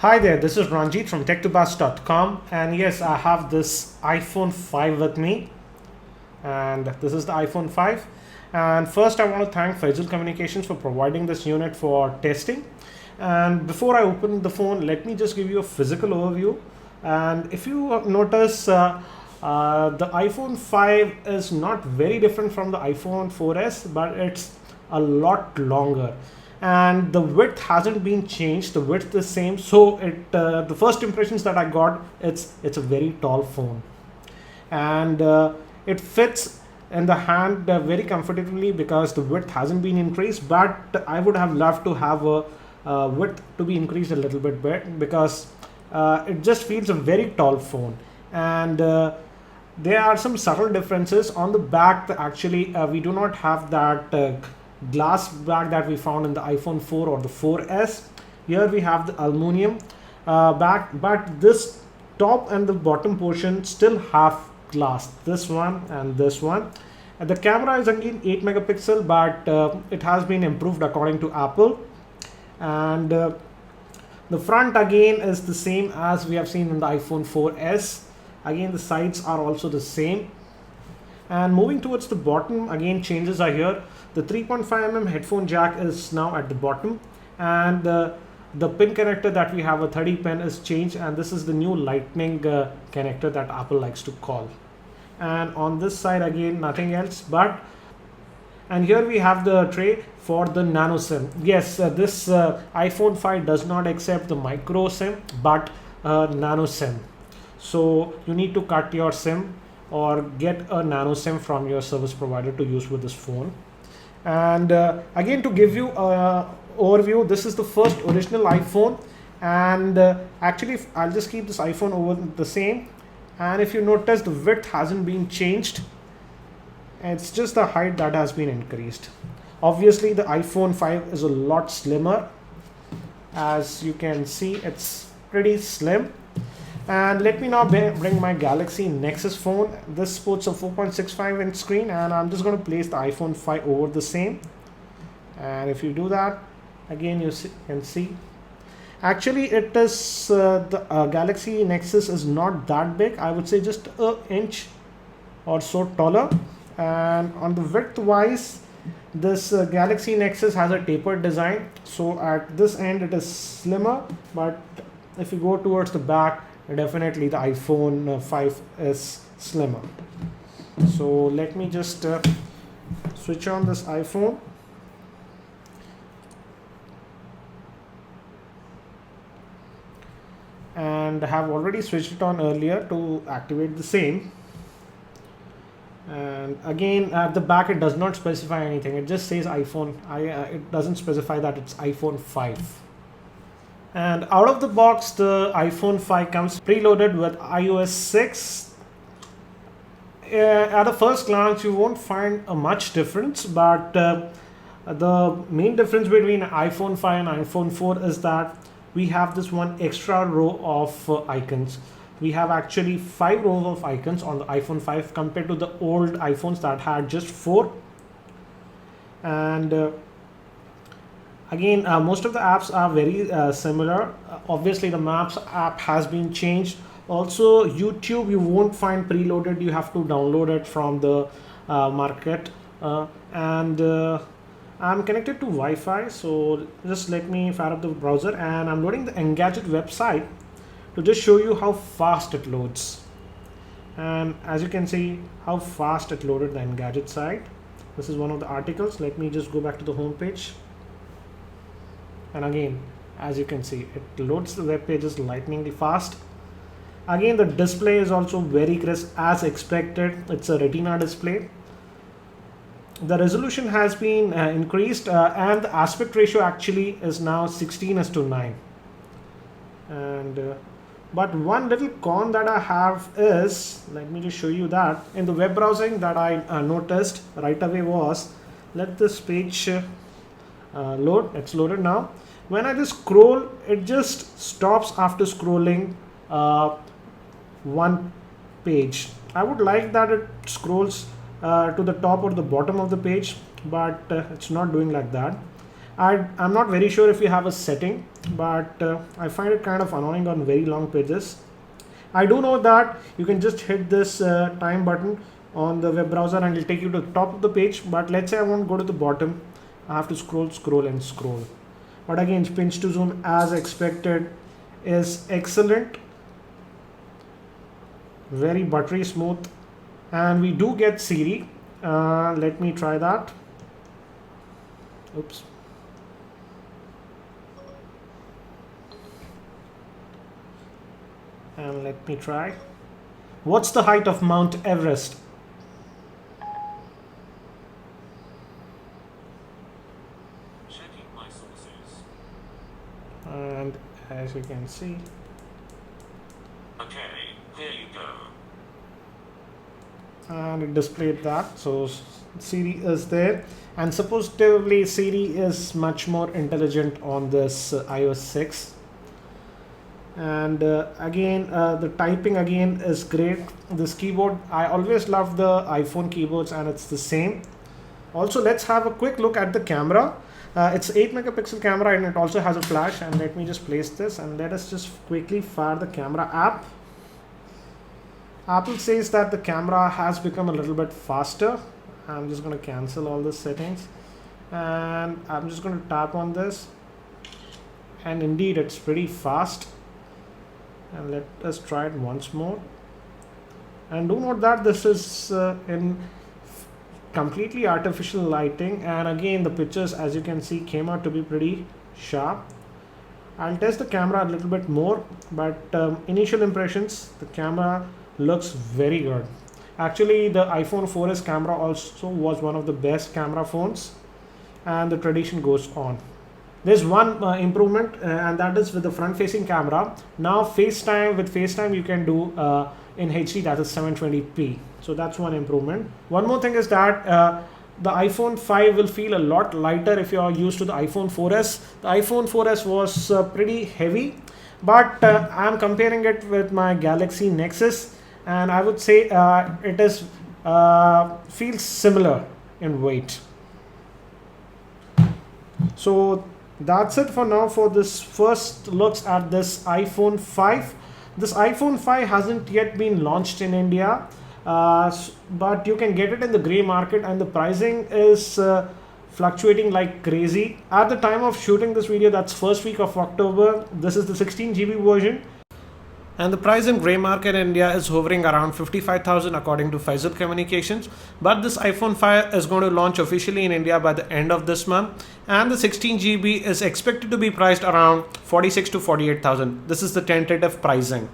Hi there, this is Ranjit from tech2bus.com, and yes, I have this iPhone 5 with me, and this is the iPhone 5. And first I want to thank Faisal Communications for providing this unit for testing. And before I open the phone, let me just give you a physical overview. And if you notice, the iPhone 5 is not very different from the iPhone 4S, but it's a lot longer, and the width hasn't been changed. The width is same, so the first impressions that I got, it's a very tall phone, and it fits in the hand very comfortably because the width hasn't been increased. But I would have loved to have a width to be increased a little bit because it just feels a very tall phone. And there are some subtle differences on the back. Actually, we do not have that glass back that we found in the iPhone 4 or the 4S. Here we have the aluminum back, but this top and the bottom portion still have glass, this one and this one. And the camera is again 8 megapixel, but it has been improved according to Apple. And the front again is the same as we have seen in the iPhone 4S. Again, the sides are also the same. And moving towards the bottom, again changes are here. The 3.5mm headphone jack is now at the bottom, and the pin connector that we have, a 30 pin, is changed, and this is the new lightning connector that Apple likes to call. And on this side again nothing else, and here we have the tray for the nano SIM. Yes, this iPhone 5 does not accept the micro SIM, but nano SIM. So you need to cut your SIM or get a nano SIM from your service provider to use with this phone. And again, to give you a overview, this is the first original iPhone, and actually I'll just keep this iPhone over the same. And if you notice, the width hasn't been changed, it's just the height that has been increased. Obviously the iPhone 5 is a lot slimmer. As you can see, it's pretty slim. And let me now bring my Galaxy Nexus phone. This sports a 4.65 inch screen, and I'm just going to place the iPhone 5 over the same. And if you do that, again you can see, actually it is the Galaxy Nexus is not that big. I would say just an inch or so taller. And on the width wise, this Galaxy Nexus has a tapered design, so at this end it is slimmer, but if you go towards the back, definitely the iPhone 5 is slimmer. So let me just switch on this iPhone. And I have already switched it on earlier to activate the same. And again, at the back it does not specify anything, it just says iPhone. It doesn't specify that it's iPhone 5. And out of the box, the iPhone 5 comes preloaded with iOS 6. At a first glance, you won't find a much difference, but the main difference between iPhone 5 and iPhone 4 is that we have this one extra row of icons. We have actually 5 rows of icons on the iPhone 5 compared to the old iPhones that had just 4. And again, most of the apps are very similar. Obviously, the Maps app has been changed. Also, YouTube, you won't find preloaded. You have to download it from the market. And I'm connected to Wi-Fi, so just let me fire up the browser. And I'm loading the Engadget website to just show you how fast it loads. And as you can see, how fast it loaded the Engadget site. This is one of the articles. Let me just go back to the home page. And again, as you can see, it loads the web pages lightningly fast. Again, the display is also very crisp as expected. It's a retina display. The resolution has been increased, and the aspect ratio actually is now 16:9. And but one little con that I have is, let me just show you that in the web browsing that I noticed right away was, let this page load. It's loaded now. When I just scroll, it just stops after scrolling one page. I would like that it scrolls to the top or the bottom of the page, but it's not doing like that. I'm not very sure if you have a setting, but I find it kind of annoying on very long pages. I do know that you can just hit this time button on the web browser and it'll take you to the top of the page, but let's say I want to go to the bottom. I have to scroll and scroll. But again, pinch to zoom as expected is excellent. Very buttery smooth. And we do get Siri. Let me try that. Oops. And let me try. What's the height of Mount Everest? Checking my sources. And as you can see, Okay, here you go. and it displayed that. So Siri is there, and supposedly Siri is much more intelligent on this iOS 6. And again, the typing again is great. This keyboard, I always love the iPhone keyboards, and it's the same. Also, let's have a quick look at the camera. It's 8 megapixel camera, and it also has a flash. And let me just place this, and let us just quickly fire the camera app. Apple says that the camera has become a little bit faster. I'm just going to cancel all the settings, and I'm just going to tap on this, and indeed it's pretty fast. And let us try it once more. And do note that this is in completely artificial lighting, and again the pictures, as you can see, came out to be pretty sharp. I'll test the camera a little bit more, but initial impressions, the camera looks very good. Actually, the iPhone 4S camera also was one of the best camera phones, and the tradition goes on. There's one improvement, and that is with the front facing camera. Now with FaceTime you can do in HD, that is 720p. So that's one improvement. One more thing is that the iPhone 5 will feel a lot lighter if you are used to the iPhone 4S. The iPhone 4S was pretty heavy, but I'm comparing it with my Galaxy Nexus, and I would say it is feels similar in weight. So that's it for now for this first looks at this iPhone 5. This iPhone 5 hasn't yet been launched in India, but you can get it in the grey market, and the pricing is fluctuating like crazy. At the time of shooting this video, that's first week of October, this is the 16 GB version. And the price in grey market in India is hovering around 55,000 according to Faisal Communications. But this iPhone 5 is going to launch officially in India by the end of this month. And the 16 GB is expected to be priced around 46 to 48,000. This is the tentative pricing.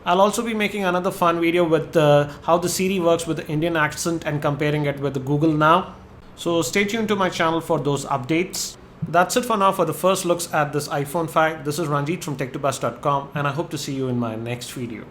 I'll also be making another fun video with how the Siri works with the Indian accent and comparing it with the Google Now. So stay tuned to my channel for those updates. That's it for now for the first looks at this iPhone 5. This is Ranjit from tech2buzz.com, and I hope to see you in my next video.